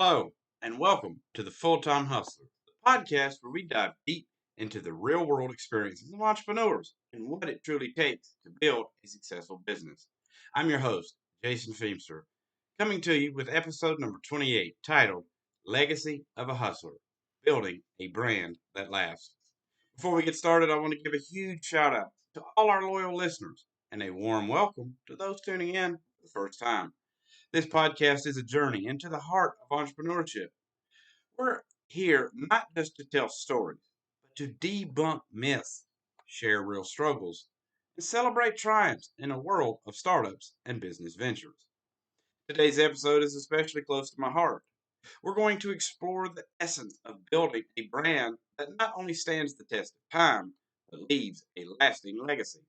Hello, and welcome to the Full-Time Hustler, the podcast where we dive deep into the real-world experiences of entrepreneurs and what it truly takes to build a successful business. I'm your host, Jason Feimster, coming to you with episode number 28, titled Legacy of a Hustler, Building a Brand That Lasts. Before we get started, I want to give a huge shout-out to all our loyal listeners and a warm welcome to those tuning in for the first time. This podcast is a journey into the heart of entrepreneurship. We're here not just to tell stories, but to debunk myths, share real struggles, and celebrate triumphs in a world of startups and business ventures. Today's episode is especially close to my heart. We're going to explore the essence of building a brand that not only stands the test of time, but leaves a lasting legacy.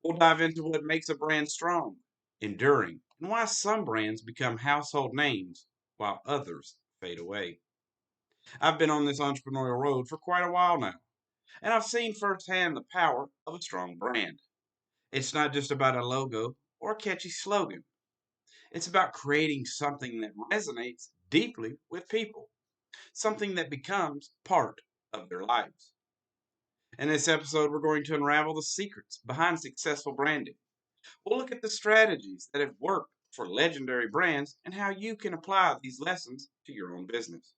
We'll dive into what makes a brand strong, enduring, and why some brands become household names while others fade away. I've been on this entrepreneurial road for quite a while now, and I've seen firsthand the power of a strong brand. It's not just about a logo or a catchy slogan, it's about creating something that resonates deeply with people, something that becomes part of their lives. In this episode, we're going to unravel the secrets behind successful branding. We'll look at the strategies that have worked for legendary brands and how you can apply these lessons to your own business.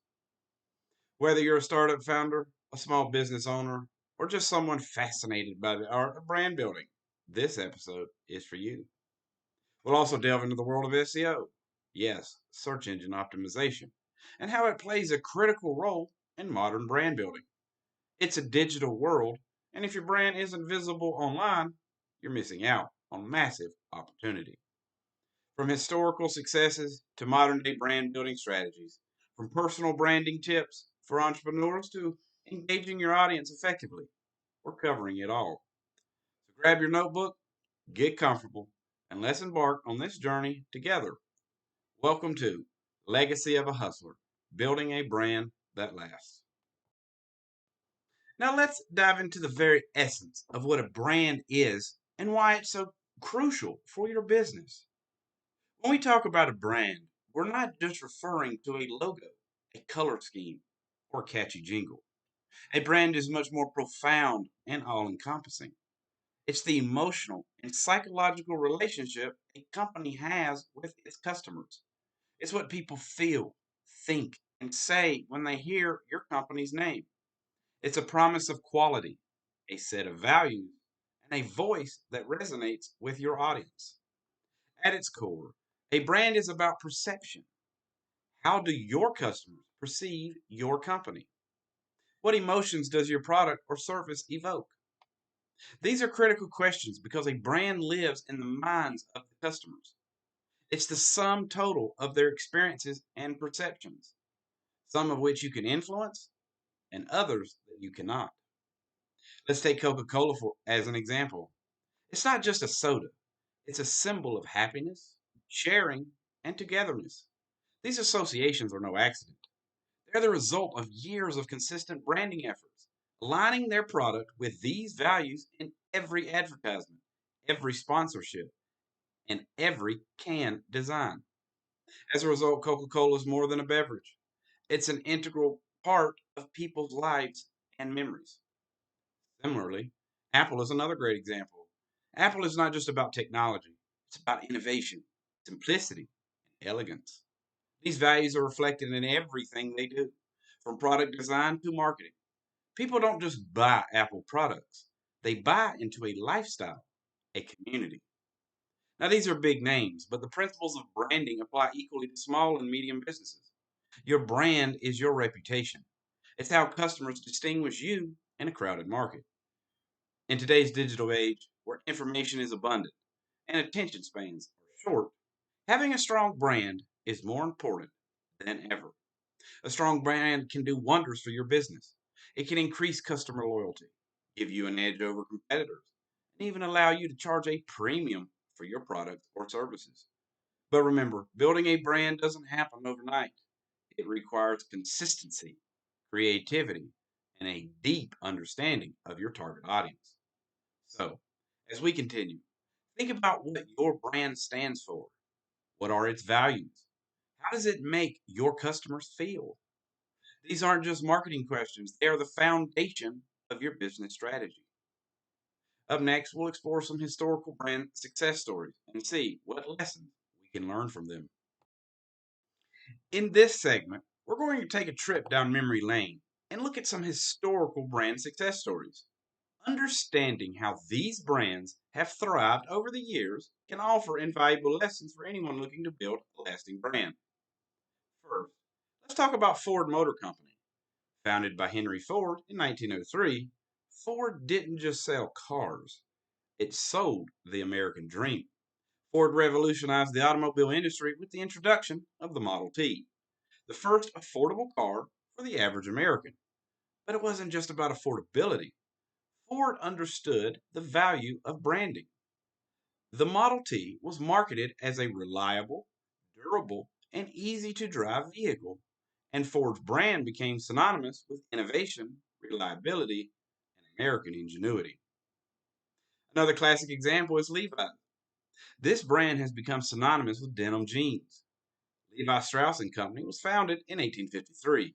Whether you're a startup founder, a small business owner, or just someone fascinated by the art of brand building, this episode is for you. We'll also delve into the world of SEO, yes, search engine optimization, and how it plays a critical role in modern brand building. It's a digital world, and if your brand isn't visible online, you're missing out on massive opportunity. From historical successes to modern day brand building strategies, from personal branding tips for entrepreneurs to engaging your audience effectively, we're covering it all. So grab your notebook, get comfortable, and let's embark on this journey together. Welcome to Legacy of a Hustler, Building a Brand That Lasts. Now let's dive into the very essence of what a brand is and why it's so crucial for your business. When we talk about a brand, we're not just referring to a logo, a color scheme, or a catchy jingle. A brand is much more profound and all encompassing. It's the emotional and psychological relationship a company has with its customers. It's what people feel, think, and say when they hear your company's name. It's a promise of quality, a set of values, and a voice that resonates with your audience. At its core, a brand is about perception. How do your customers perceive your company? What emotions does your product or service evoke? These are critical questions because a brand lives in the minds of the customers. It's the sum total of their experiences and perceptions, some of which you can influence and others that you cannot. Let's take Coca-Cola as an example. It's not just a soda, it's a symbol of happiness, sharing, and togetherness. These associations are no accident. They're the result of years of consistent branding efforts, aligning their product with these values in every advertisement, every sponsorship, and every can design. As a result, Coca Cola is more than a beverage, it's an integral part of people's lives and memories. Similarly, Apple is another great example. Apple is not just about technology, it's about innovation, simplicity, and elegance. These values are reflected in everything they do, from product design to marketing. People don't just buy Apple products, they buy into a lifestyle, a community. Now, these are big names, but the principles of branding apply equally to small and medium businesses. Your brand is your reputation, it's how customers distinguish you in a crowded market. In today's digital age, where information is abundant and attention spans are short, having a strong brand is more important than ever. A strong brand can do wonders for your business. It can increase customer loyalty, give you an edge over competitors, and even allow you to charge a premium for your products or services. But remember, building a brand doesn't happen overnight. It requires consistency, creativity, and a deep understanding of your target audience. So, as we continue, think about what your brand stands for. What are its values? How does it make your customers feel? These aren't just marketing questions, they are the foundation of your business strategy. Up next, we'll explore some historical brand success stories and see what lessons we can learn from them. In this segment, we're going to take a trip down memory lane and look at some historical brand success stories. Understanding how these brands have thrived over the years can offer invaluable lessons for anyone looking to build a lasting brand. First, let's talk about Ford Motor Company. Founded by Henry Ford in 1903, Ford didn't just sell cars, it sold the American dream. Ford revolutionized the automobile industry with the introduction of the Model T, the first affordable car for the average American. But it wasn't just about affordability. Ford understood the value of branding. The Model T was marketed as a reliable, durable, and easy to drive vehicle, and Ford's brand became synonymous with innovation, reliability, and American ingenuity. Another classic example is Levi's. This brand has become synonymous with denim jeans. Levi Strauss and Company was founded in 1853,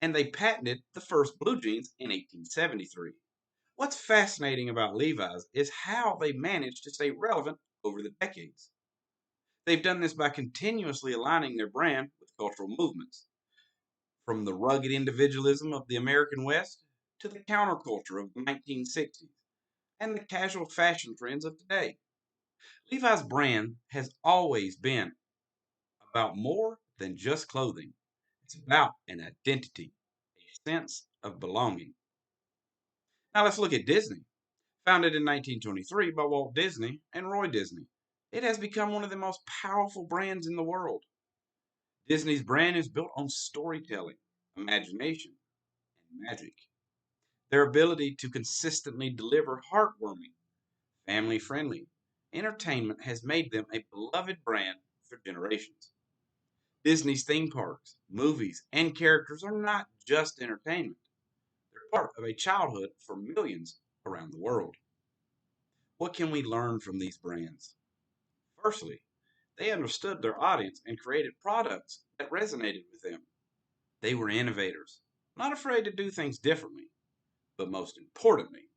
and they patented the first blue jeans in 1873. What's fascinating about Levi's is how they managed to stay relevant over the decades. They've done this by continuously aligning their brand with cultural movements, from the rugged individualism of the American West to the counterculture of the 1960s and the casual fashion trends of today. Levi's brand has always been about more than just clothing. It's about an identity, a sense of belonging. Now let's look at Disney. Founded in 1923 by Walt Disney and Roy Disney, it has become one of the most powerful brands in the world. Disney's brand is built on storytelling, imagination, and magic. Their ability to consistently deliver heartwarming, family friendly entertainment has made them a beloved brand for generations. Disney's theme parks, movies, and characters are not just entertainment, they're part of a childhood for millions around the world. What can we learn from these brands? Firstly, they understood their audience and created products that resonated with them. They were innovators, not afraid to do things differently, but most importantly,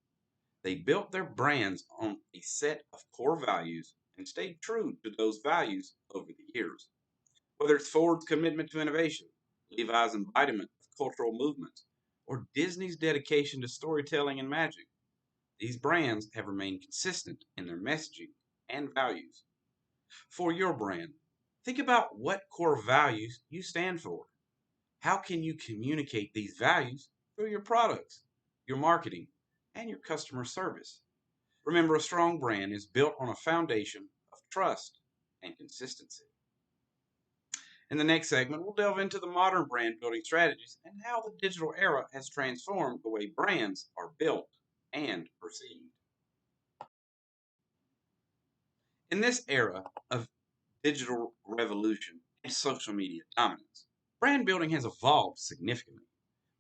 they built their brands on a set of core values and stayed true to those values over the years. Whether it's Ford's commitment to innovation, Levi's embodiment of cultural movements, or Disney's dedication to storytelling and magic, these brands have remained consistent in their messaging and values. For your brand, think about what core values you stand for. How can you communicate these values through your products, your marketing, and your customer service? Remember, a strong brand is built on a foundation of trust and consistency. In the next segment, we'll delve into the modern brand building strategies and how the digital era has transformed the way brands are built and perceived. In this era of digital revolution and social media dominance, brand building has evolved significantly.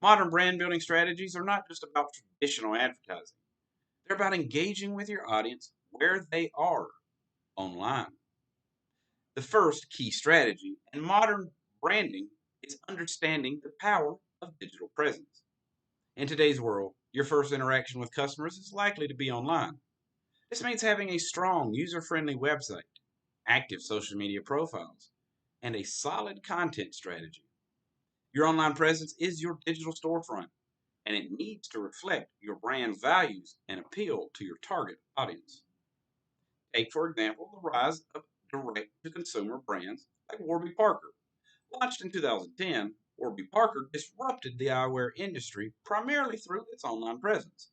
Modern brand building strategies are not just about traditional advertising, they're about engaging with your audience where they are online. The first key strategy in modern branding is understanding the power of digital presence. In today's world, your first interaction with customers is likely to be online. This means having a strong, user friendly website, active social media profiles, and a solid content strategy. Your online presence is your digital storefront, and it needs to reflect your brand's values and appeal to your target audience. Take, for example, the rise of direct to consumer brands like Warby Parker. Launched in 2010, Warby Parker disrupted the eyewear industry primarily through its online presence.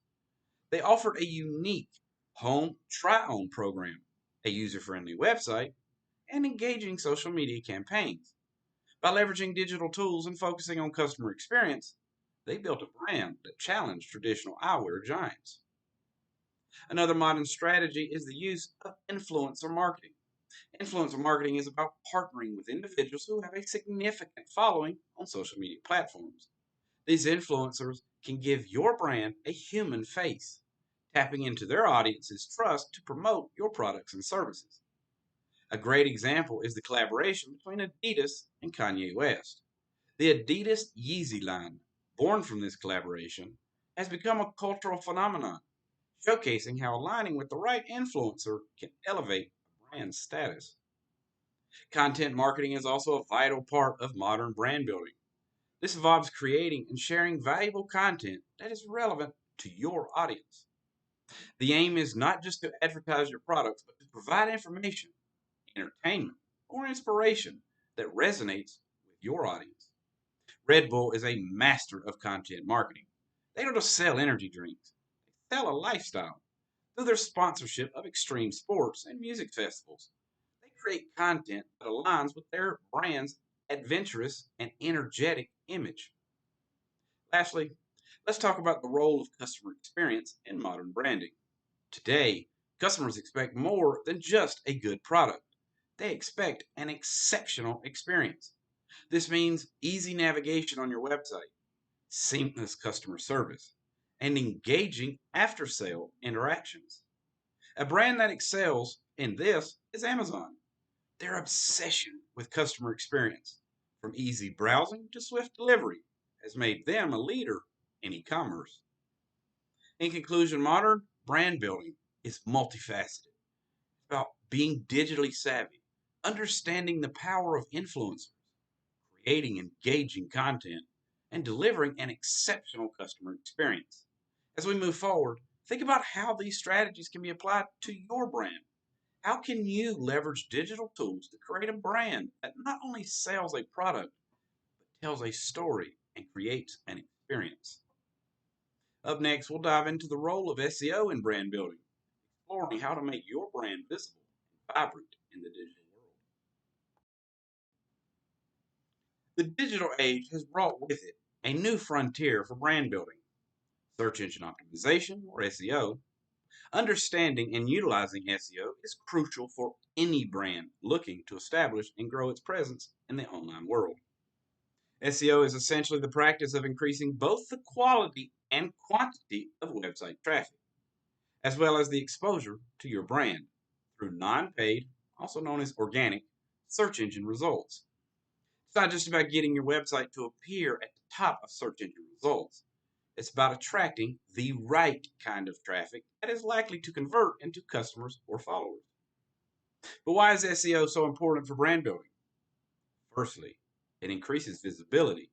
They offered a unique home try on program, a user friendly website, and engaging social media campaigns. By leveraging digital tools and focusing on customer experience, they built a brand that challenged traditional eyewear giants. Another modern strategy is the use of influencer marketing. Influencer marketing is about partnering with individuals who have a significant following on social media platforms. These influencers can give your brand a human face, tapping into their audience's trust to promote your products and services. A great example is the collaboration between Adidas and Kanye West. The Adidas Yeezy line, born from this collaboration, has become a cultural phenomenon, showcasing how aligning with the right influencer can elevate a brand's status. Content marketing is also a vital part of modern brand building. This involves creating and sharing valuable content that is relevant to your audience. The aim is not just to advertise your products, but to provide information, entertainment, or inspiration that resonates with your audience. Red Bull is a master of content marketing. They don't just sell energy drinks, they sell a lifestyle. Through their sponsorship of extreme sports and music festivals, they create content that aligns with their brand's adventurous and energetic image. Lastly, let's talk about the role of customer experience in modern branding. Today, customers expect more than just a good product. They expect an exceptional experience. This means easy navigation on your website, seamless customer service, and engaging after sale interactions. A brand that excels in this is Amazon. Their obsession with customer experience, from easy browsing to swift delivery, has made them a leader in e commerce. In conclusion, modern brand building is multifaceted. It's about being digitally savvy, understanding the power of influencers, creating engaging content, and delivering an exceptional customer experience. As we move forward, think about how these strategies can be applied to your brand. How can you leverage digital tools to create a brand that not only sells a product, but tells a story and creates an experience? Up next, we'll dive into the role of SEO in brand building, exploring how to make your brand visible and vibrant in the digital world. The digital age has brought with it a new frontier for brand building, search engine optimization, or SEO. Understanding and utilizing SEO is crucial for any brand looking to establish and grow its presence in the online world. SEO is essentially the practice of increasing both the quality and quantity of website traffic, as well as the exposure to your brand through non paid, also known as organic, search engine results. It's not just about getting your website to appear at the top of search engine results. It's about attracting the right kind of traffic that is likely to convert into customers or followers. But why is SEO so important for brand building? Firstly, it increases visibility.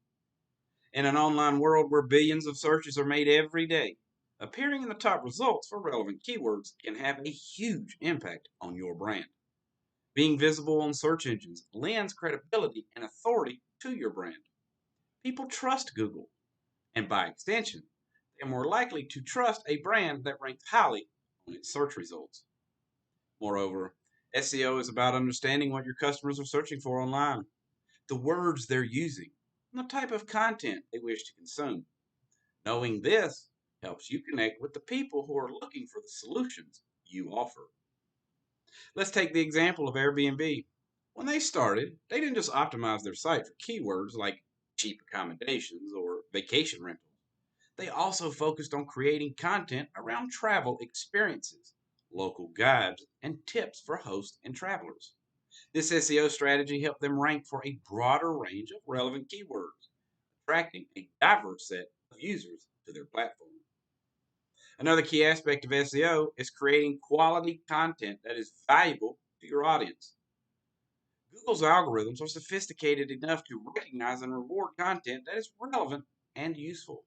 In an online world where billions of searches are made every day, appearing in the top results for relevant keywords can have a huge impact on your brand. Being visible on search engines lends credibility and authority to your brand. People trust Google, and by extension, they're more likely to trust a brand that ranks highly on its search results. Moreover, SEO is about understanding what your customers are searching for online, the words they're using, and the type of content they wish to consume. Knowing this helps you connect with the people who are looking for the solutions you offer. Let's take the example of Airbnb. When they started, they didn't just optimize their site for keywords like cheap accommodations or vacation rentals. They also focused on creating content around travel experiences, local guides, and tips for hosts and travelers. This SEO strategy helped them rank for a broader range of relevant keywords, attracting a diverse set of users to their platform. Another key aspect of SEO is creating quality content that is valuable to your audience. Google's algorithms are sophisticated enough to recognize and reward content that is relevant and useful.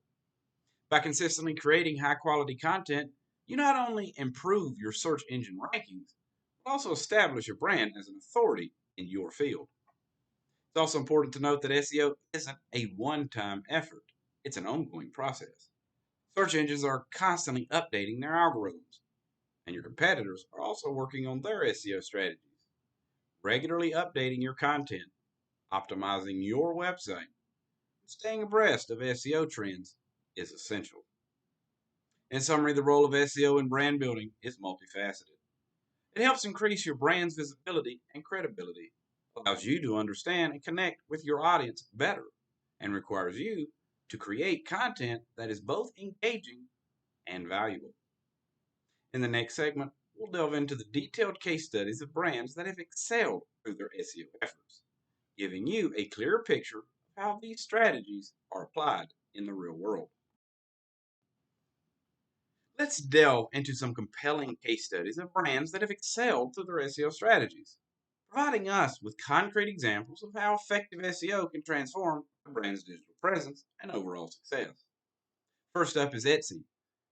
By consistently creating high quality content, you not only improve your search engine rankings, but also establish your brand as an authority in your field. It's also important to note that SEO isn't a one time effort, it's an ongoing process. Search engines are constantly updating their algorithms, and your competitors are also working on their SEO strategies. Regularly updating your content, optimizing your website, and staying abreast of SEO trends is essential. In summary, the role of SEO in brand building is multifaceted. It helps increase your brand's visibility and credibility, allows you to understand and connect with your audience better, and requires you to create content that is both engaging and valuable. In the next segment, we'll delve into the detailed case studies of brands that have excelled through their SEO efforts, giving you a clearer picture of how these strategies are applied in the real world. Let's delve into some compelling case studies of brands that have excelled through their SEO strategies, providing us with concrete examples of how effective SEO can transform a brand's digital presence and overall success. First up is Etsy,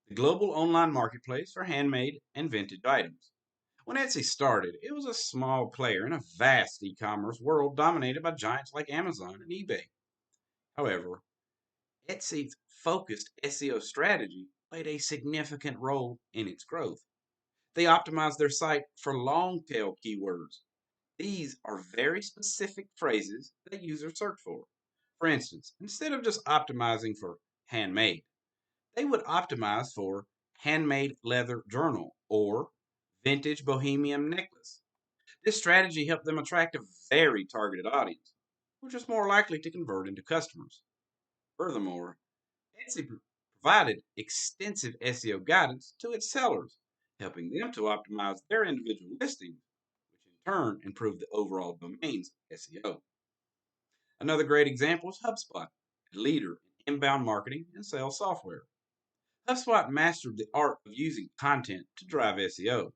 the global online marketplace for handmade and vintage items. When Etsy started, it was a small player in a vast e commerce world dominated by giants like Amazon and eBay. However, Etsy's focused SEO strategy played a significant role in its growth. They optimized their site for long tail keywords. These are very specific phrases that users search for. For instance, instead of just optimizing for handmade, they would optimize for handmade leather journal or vintage bohemian necklace. This strategy helped them attract a very targeted audience, which was more likely to convert into customers. Furthermore, Etsy provided extensive SEO guidance to its sellers, helping them to optimize their individual listings, which in turn improved the overall domain's SEO. Another great example is HubSpot, a leader in inbound marketing and sales software. HubSpot mastered the art of using content to drive SEO.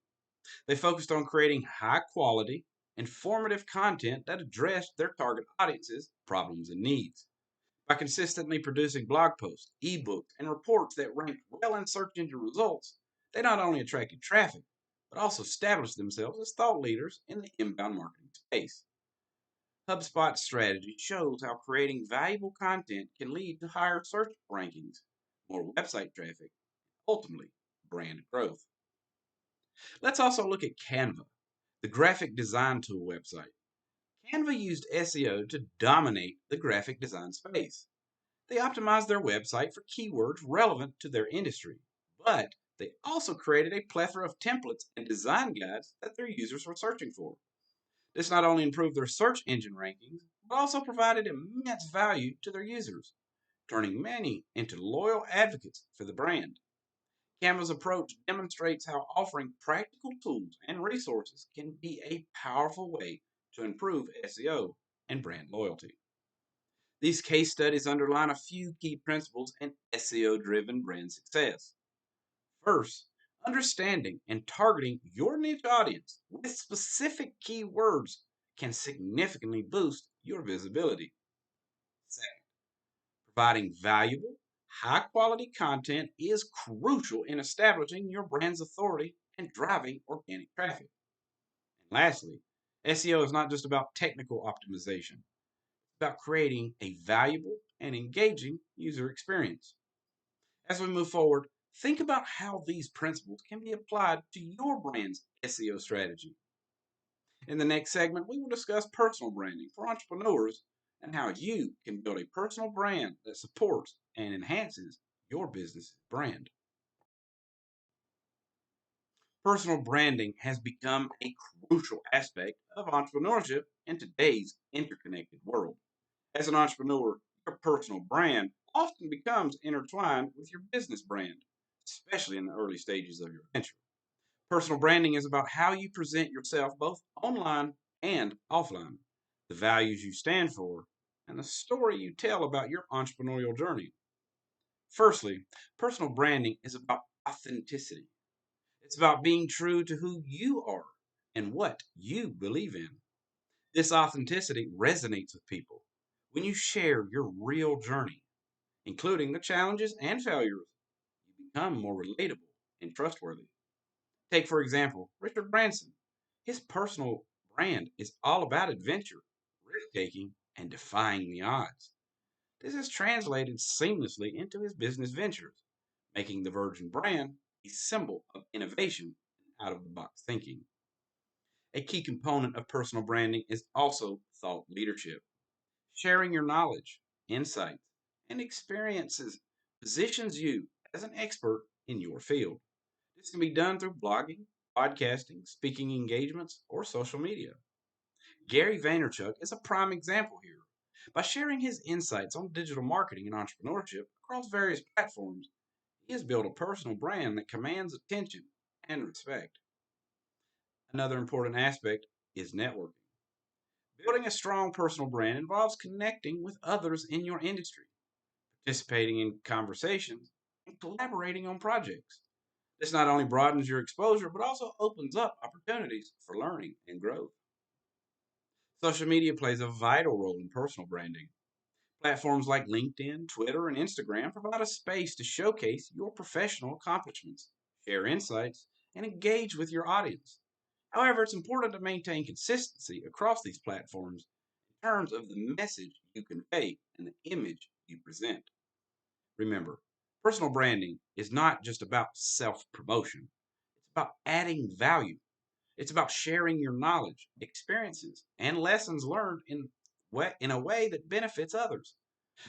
They focused on creating high quality, informative content that addressed their target audience's problems and needs. By consistently producing blog posts, ebooks, and reports that ranked well in search engine results, they not only attracted traffic, but also established themselves as thought leaders in the inbound marketing space. HubSpot's strategy shows how creating valuable content can lead to higher search rankings, more website traffic, ultimately, brand growth. Let's also look at Canva, the graphic design tool website. Canva used SEO to dominate the graphic design space. They optimized their website for keywords relevant to their industry, but they also created a plethora of templates and design guides that their users were searching for. This not only improved their search engine rankings, but also provided immense value to their users, turning many into loyal advocates for the brand. Canva's approach demonstrates how offering practical tools and resources can be a powerful way to improve SEO and brand loyalty. These case studies underline a few key principles in SEO driven brand success. First, understanding and targeting your niche audience with specific keywords can significantly boost your visibility. Second, providing valuable, high quality content is crucial in establishing your brand's authority and driving organic traffic. And lastly, SEO is not just about technical optimization, it's about creating a valuable and engaging user experience. As we move forward, think about how these principles can be applied to your brand's SEO strategy. In the next segment, we will discuss personal branding for entrepreneurs and how you can build a personal brand that supports and enhances your business brand. Personal branding has become a crucial aspect of entrepreneurship in today's interconnected world. As an entrepreneur, your personal brand often becomes intertwined with your business brand, especially in the early stages of your venture. Personal branding is about how you present yourself both online and offline, the values you stand for, and the story you tell about your entrepreneurial journey. Firstly, personal branding is about authenticity. It's about being true to who you are and what you believe in. This authenticity resonates with people when you share your real journey, including the challenges and failures. You become more relatable and trustworthy. Take, for example, Richard Branson. His personal brand is all about adventure, risk taking, and defying the odds. This is translated seamlessly into his business ventures, making the Virgin brand a symbol of innovation and out of the box thinking. A key component of personal branding is also thought leadership. Sharing your knowledge, insights, and experiences positions you as an expert in your field. This can be done through blogging, podcasting, speaking engagements, or social media. Gary Vaynerchuk is a prime example here. By sharing his insights on digital marketing and entrepreneurship across various platforms, he has built a personal brand that commands attention and respect. Another important aspect is networking. Building a strong personal brand involves connecting with others in your industry, participating in conversations, and collaborating on projects. This not only broadens your exposure, but also opens up opportunities for learning and growth. Social media plays a vital role in personal branding. Platforms like LinkedIn, Twitter, and Instagram provide a space to showcase your professional accomplishments, share insights, and engage with your audience. However, it's important to maintain consistency across these platforms in terms of the message you convey and the image you present. Remember, personal branding is not just about self promotion, it's about adding value. It's about sharing your knowledge, experiences, and lessons learned in a way that benefits others.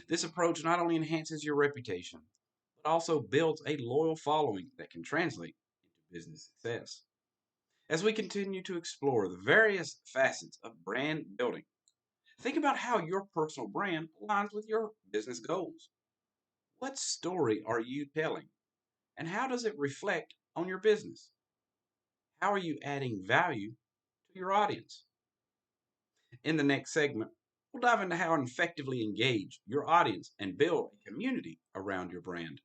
This approach not only enhances your reputation, but also builds a loyal following that can translate into business success. As we continue to explore the various facets of brand building, think about how your personal brand aligns with your business goals. What story are you telling, and how does it reflect on your business? How are you adding value to your audience? In the next segment, we'll dive into how to effectively engage your audience and build a community around your brand.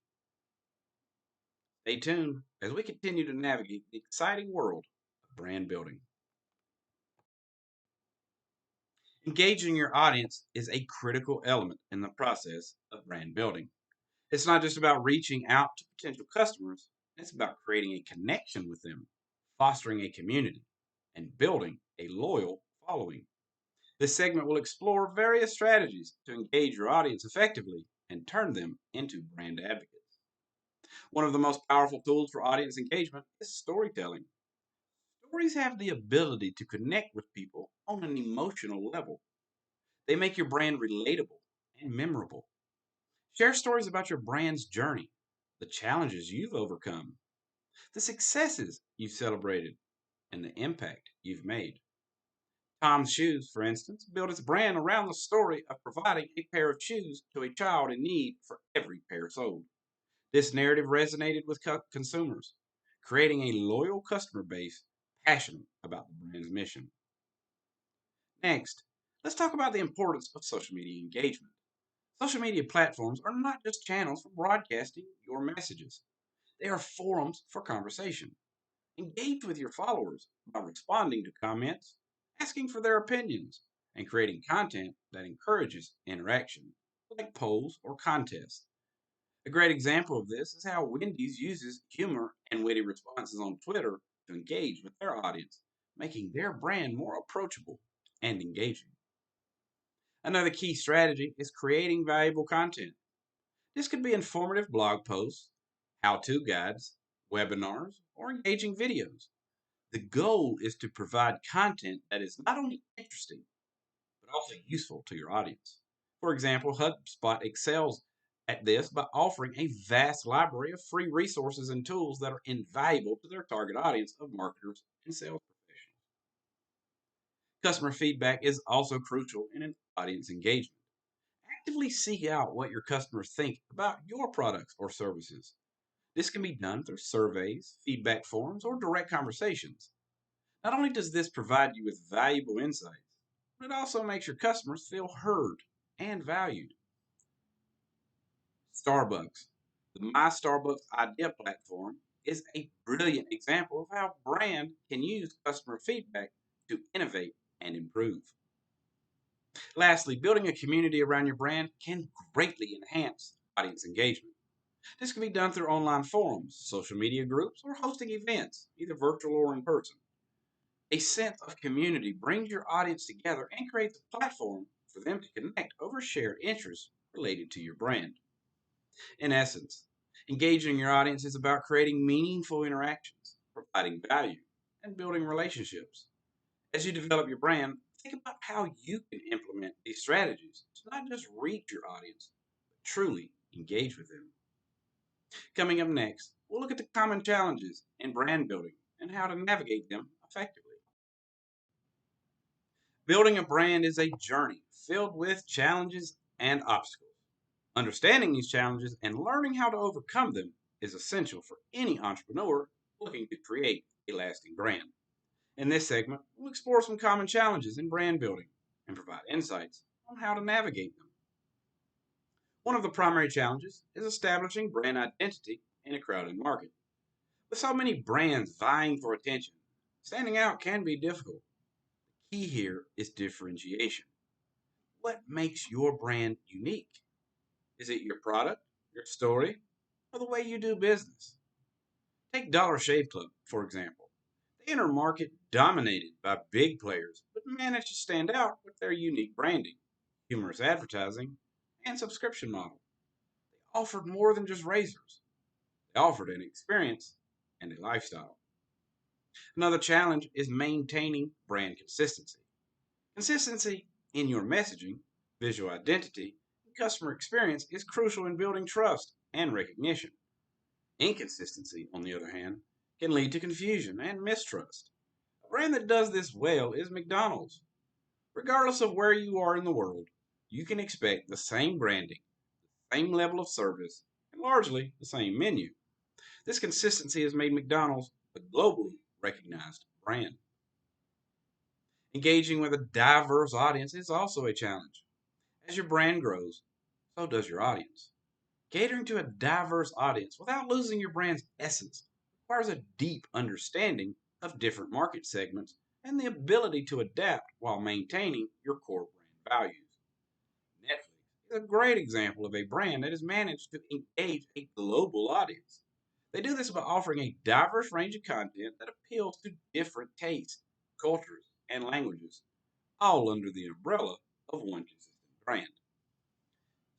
Stay tuned as we continue to navigate the exciting world of brand building. Engaging your audience is a critical element in the process of brand building. It's not just about reaching out to potential customers, it's about creating a connection with them, fostering a community, and building a loyal following. This segment will explore various strategies to engage your audience effectively and turn them into brand advocates. One of the most powerful tools for audience engagement is storytelling. Stories have the ability to connect with people on an emotional level. They make your brand relatable and memorable. Share stories about your brand's journey, the challenges you've overcome, the successes you've celebrated, and the impact you've made. Tom's Shoes, for instance, built its brand around the story of providing a pair of shoes to a child in need for every pair sold. This narrative resonated with consumers, creating a loyal customer base passionate about the brand's mission. Next, let's talk about the importance of social media engagement. Social media platforms are not just channels for broadcasting your messages, they are forums for conversation. Engage with your followers by responding to comments, asking for their opinions, and creating content that encourages interaction, like polls or contests. A great example of this is how Wendy's uses humor and witty responses on Twitter to engage with their audience, making their brand more approachable and engaging. Another key strategy is creating valuable content. This could be informative blog posts, how to guides, webinars, or engaging videos. The goal is to provide content that is not only interesting, but also useful to your audience. For example, HubSpot excels at this by offering a vast library of free resources and tools that are invaluable to their target audience of marketers and sales professionals. Customer feedback is also crucial in an audience engagement. Actively seek out what your customers think about your products or services. This can be done through surveys, feedback forms, or direct conversations. Not only does this provide you with valuable insights, but it also makes your customers feel heard and valued. Starbucks. The My Starbucks Idea platform is a brilliant example of how brand can use customer feedback to innovate and improve. Lastly, building a community around your brand can greatly enhance audience engagement. This can be done through online forums, social media groups, or hosting events, either virtual or in person. A sense of community brings your audience together and creates a platform for them to connect over shared interests related to your brand. In essence, engaging your audience is about creating meaningful interactions, providing value, and building relationships. As you develop your brand, think about how you can implement these strategies to not just reach your audience, but truly engage with them. Coming up next, we'll look at the common challenges in brand building and how to navigate them effectively. Building a brand is a journey filled with challenges and obstacles. Understanding these challenges and learning how to overcome them is essential for any entrepreneur looking to create a lasting brand. In this segment, we'll explore some common challenges in brand building and provide insights on how to navigate them. One of the primary challenges is establishing brand identity in a crowded market. With so many brands vying for attention, standing out can be difficult. Key here is differentiation. What makes your brand unique? Is it your product, your story, or the way you do business? Take Dollar Shave Club, for example. They enter a market dominated by big players, but manage to stand out with their unique branding, humorous advertising, and subscription model. They offered more than just razors. They offered an experience and a lifestyle. Another challenge is maintaining brand consistency. Consistency in your messaging, visual identity, and customer experience is crucial in building trust and recognition. Inconsistency, on the other hand, can lead to confusion and mistrust. A brand that does this well is McDonald's. Regardless of where you are in the world, you can expect the same branding, same level of service, and largely the same menu. This consistency has made McDonald's a globally recognized brand. Engaging with a diverse audience is also a challenge. As your brand grows, so does your audience. Catering to a diverse audience without losing your brand's essence requires a deep understanding of different market segments and the ability to adapt while maintaining your core brand values. Netflix is a great example of a brand that has managed to engage a global audience. They do this by offering a diverse range of content that appeals to different tastes, cultures, and languages, all under the umbrella of one consistent brand.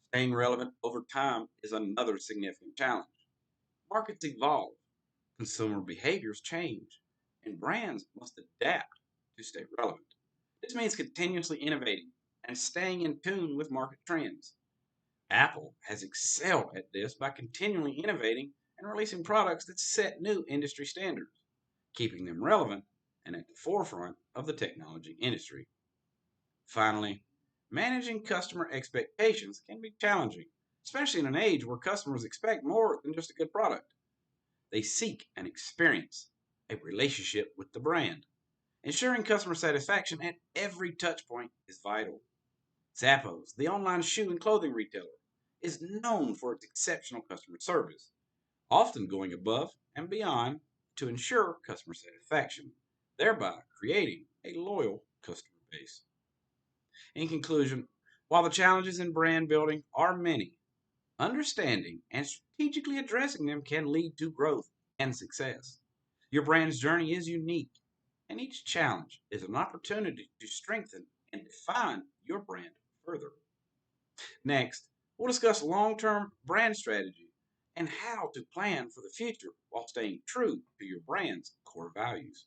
Staying relevant over time is another significant challenge. Markets evolve, consumer behaviors change, and brands must adapt to stay relevant. This means continuously innovating and staying in tune with market trends. Apple has excelled at this by continually innovating and releasing products that set new industry standards, keeping them relevant and at the forefront of the technology industry. Finally, managing customer expectations can be challenging, especially in an age where customers expect more than just a good product. They seek an experience, a relationship with the brand. Ensuring customer satisfaction at every touchpoint is vital. Zappos, the online shoe and clothing retailer, is known for its exceptional customer service, often going above and beyond to ensure customer satisfaction, thereby creating a loyal customer base. In conclusion, while the challenges in brand building are many, understanding and strategically addressing them can lead to growth and success. Your brand's journey is unique, and each challenge is an opportunity to strengthen and define your brand further. Next, we'll discuss long term brand strategy and how to plan for the future while staying true to your brand's core values.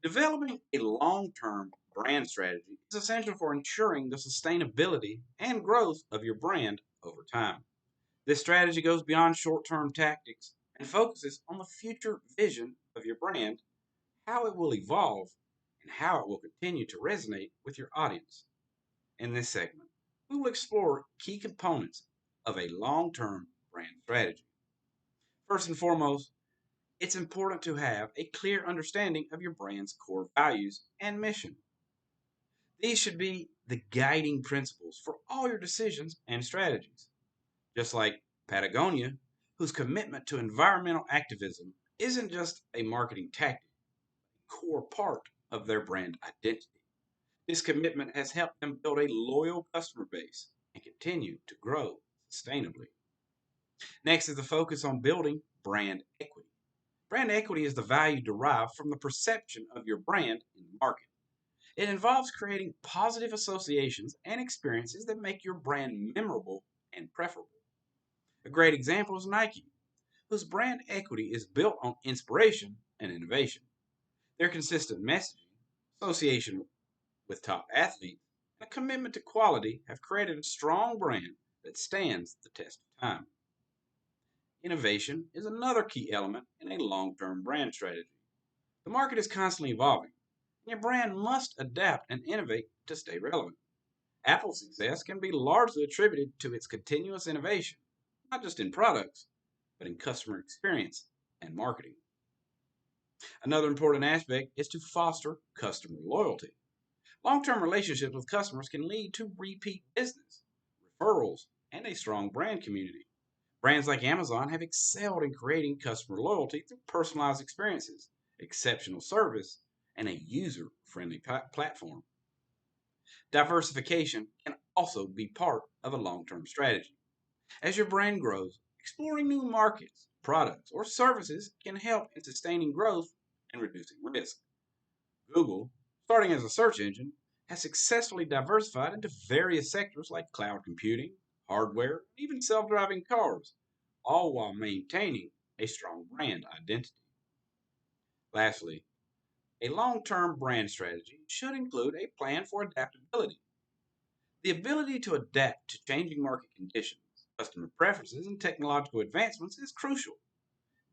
Developing a long term brand strategy is essential for ensuring the sustainability and growth of your brand over time. This strategy goes beyond short term tactics and focuses on the future vision of your brand, how it will evolve, and how it will continue to resonate with your audience. In this segment, we will explore key components of a long term brand strategy. First and foremost, it's important to have a clear understanding of your brand's core values and mission. These should be the guiding principles for all your decisions and strategies. Just like Patagonia, whose commitment to environmental activism isn't just a marketing tactic, a core part of their brand identity. This commitment has helped them build a loyal customer base and continue to grow sustainably. Next is the focus on building brand equity. Brand equity is the value derived from the perception of your brand in the market. It involves creating positive associations and experiences that make your brand memorable and preferable. A great example is Nike, whose brand equity is built on inspiration and innovation. Their consistent messaging, association with top athletes, and a commitment to quality have created a strong brand that stands the test of time. Innovation is another key element in a long term brand strategy. The market is constantly evolving, and your brand must adapt and innovate to stay relevant. Apple's success can be largely attributed to its continuous innovation, not just in products, but in customer experience and marketing. Another important aspect is to foster customer loyalty. Long term relationships with customers can lead to repeat business, referrals, and a strong brand community. Brands like Amazon have excelled in creating customer loyalty through personalized experiences, exceptional service, and a user friendly platform. Diversification can also be part of a long term strategy. As your brand grows, exploring new markets, products, or services can help in sustaining growth and reducing risk. Google, starting as a search engine, has successfully diversified into various sectors like cloud computing, hardware, and even self driving cars, all while maintaining a strong brand identity. Lastly, a long term brand strategy should include a plan for adaptability. The ability to adapt to changing market conditions, customer preferences, and technological advancements is crucial.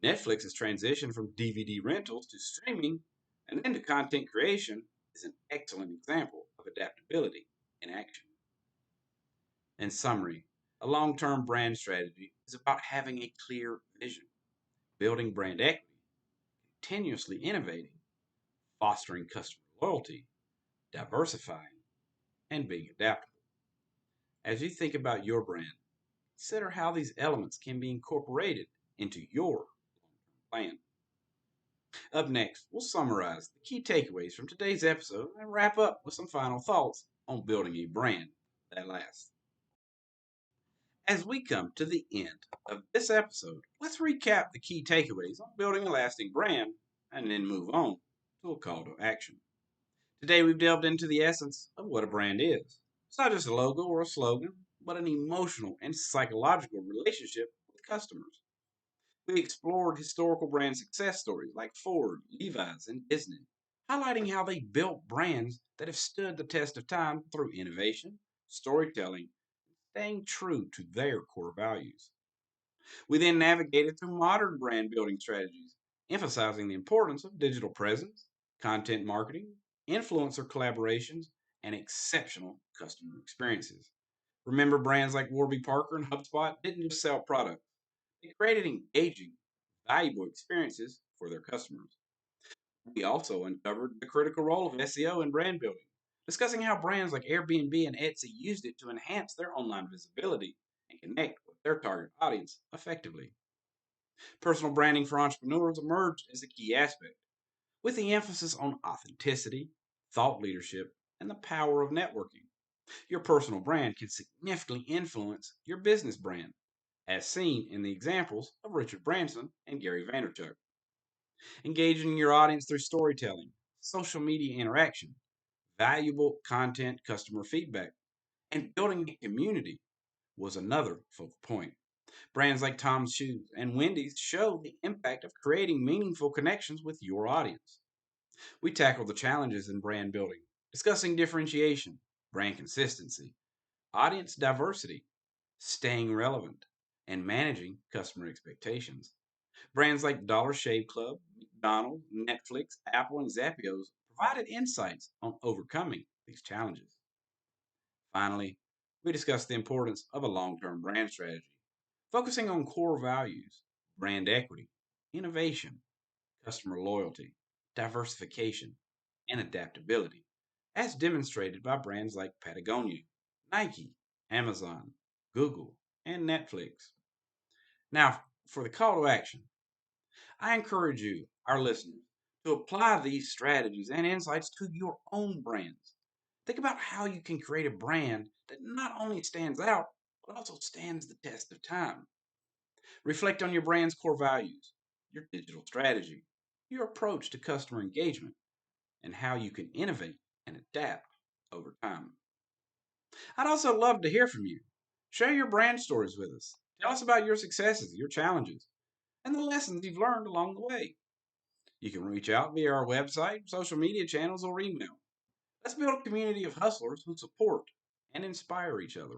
Netflix's transition from DVD rentals to streaming and into content creation is an excellent example of adaptability in action. In summary, a long term brand strategy is about having a clear vision, building brand equity, continuously innovating, fostering customer loyalty, diversifying, and being adaptable. As you think about your brand, consider how these elements can be incorporated into your plan. Up next, we'll summarize the key takeaways from today's episode and wrap up with some final thoughts on building a brand that lasts. As we come to the end of this episode, let's recap the key takeaways on building a lasting brand and then move on to a call to action. Today, we've delved into the essence of what a brand is. It's not just a logo or a slogan, but an emotional and psychological relationship with customers. We explored historical brand success stories like Ford, Levi's, and Disney, highlighting how they built brands that have stood the test of time through innovation, storytelling, staying true to their core values. We then navigated through modern brand building strategies, emphasizing the importance of digital presence, content marketing, influencer collaborations, and exceptional customer experiences. Remember, brands like Warby Parker and HubSpot didn't just sell products, they created engaging, valuable experiences for their customers. We also uncovered the critical role of SEO in brand building, discussing how brands like Airbnb and Etsy used it to enhance their online visibility and connect with their target audience effectively. Personal branding for entrepreneurs emerged as a key aspect, with the emphasis on authenticity, thought leadership, and the power of networking. Your personal brand can significantly influence your business brand, as seen in the examples of Richard Branson and Gary Vaynerchuk. Engaging your audience through storytelling, social media interaction, valuable content, customer feedback, and building a community was another focal point. Brands like Tom's Shoes and Wendy's show the impact of creating meaningful connections with your audience. We tackle the challenges in brand building, discussing differentiation, brand consistency, audience diversity, staying relevant, and managing customer expectations. Brands like Dollar Shave Club, McDonald's, Netflix, Apple, and Zappos provided insights on overcoming these challenges. Finally, we discussed the importance of a long term brand strategy, focusing on core values, brand equity, innovation, customer loyalty, diversification, and adaptability, as demonstrated by brands like Patagonia, Nike, Amazon, Google, and Netflix. Now, for the call to action, I encourage you, our listeners, to apply these strategies and insights to your own brands. Think about how you can create a brand that not only stands out, but also stands the test of time. Reflect on your brand's core values, your digital strategy, your approach to customer engagement, and how you can innovate and adapt over time. I'd also love to hear from you. Share your brand stories with us. Tell us about your successes, your challenges, and the lessons you've learned along the way. You can reach out via our website, social media channels, or email. Let's build a community of hustlers who support and inspire each other.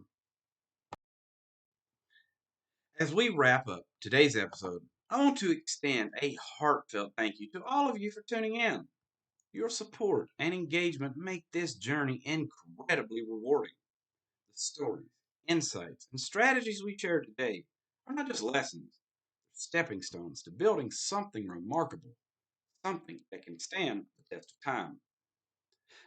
As we wrap up today's episode, I want to extend a heartfelt thank you to all of you for tuning in. Your support and engagement make this journey incredibly rewarding. The stories, insights, and strategies we share today are not just lessons, they're stepping stones to building something remarkable, something that can stand the test of time.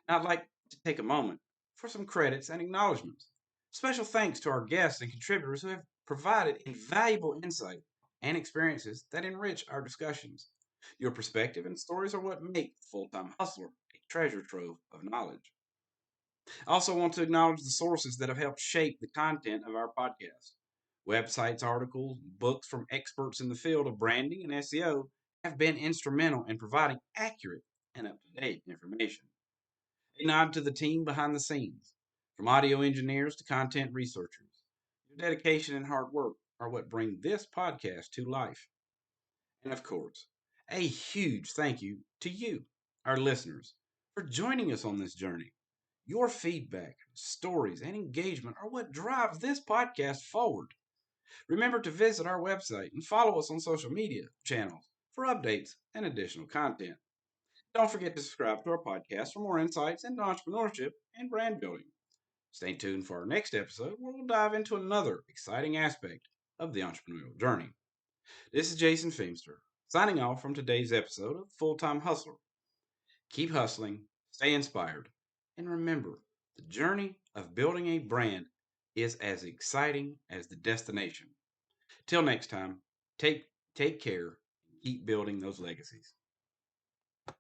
Now, I'd like to take a moment for some credits and acknowledgments. Special thanks to our guests and contributors who have provided invaluable insight and experiences that enrich our discussions. Your perspective and stories are what make the Full Time Hustler a treasure trove of knowledge. I also want to acknowledge the sources that have helped shape the content of our podcast. Websites, articles, books from experts in the field of branding and SEO have been instrumental in providing accurate and up to date information. A nod to the team behind the scenes, from audio engineers to content researchers. Your dedication and hard work are what bring this podcast to life. And of course, a huge thank you to you, our listeners, for joining us on this journey. Your feedback, stories, and engagement are what drives this podcast forward. Remember to visit our website and follow us on social media channels for updates and additional content. Don't forget to subscribe to our podcast for more insights into entrepreneurship and brand building. Stay tuned for our next episode where we'll dive into another exciting aspect of the entrepreneurial journey. This is Jason Feimster, signing off from today's episode of Full Time Hustler. Keep hustling, stay inspired, and remember the journey of building a brand is as exciting as the destination. Till next time, take care and keep building those legacies.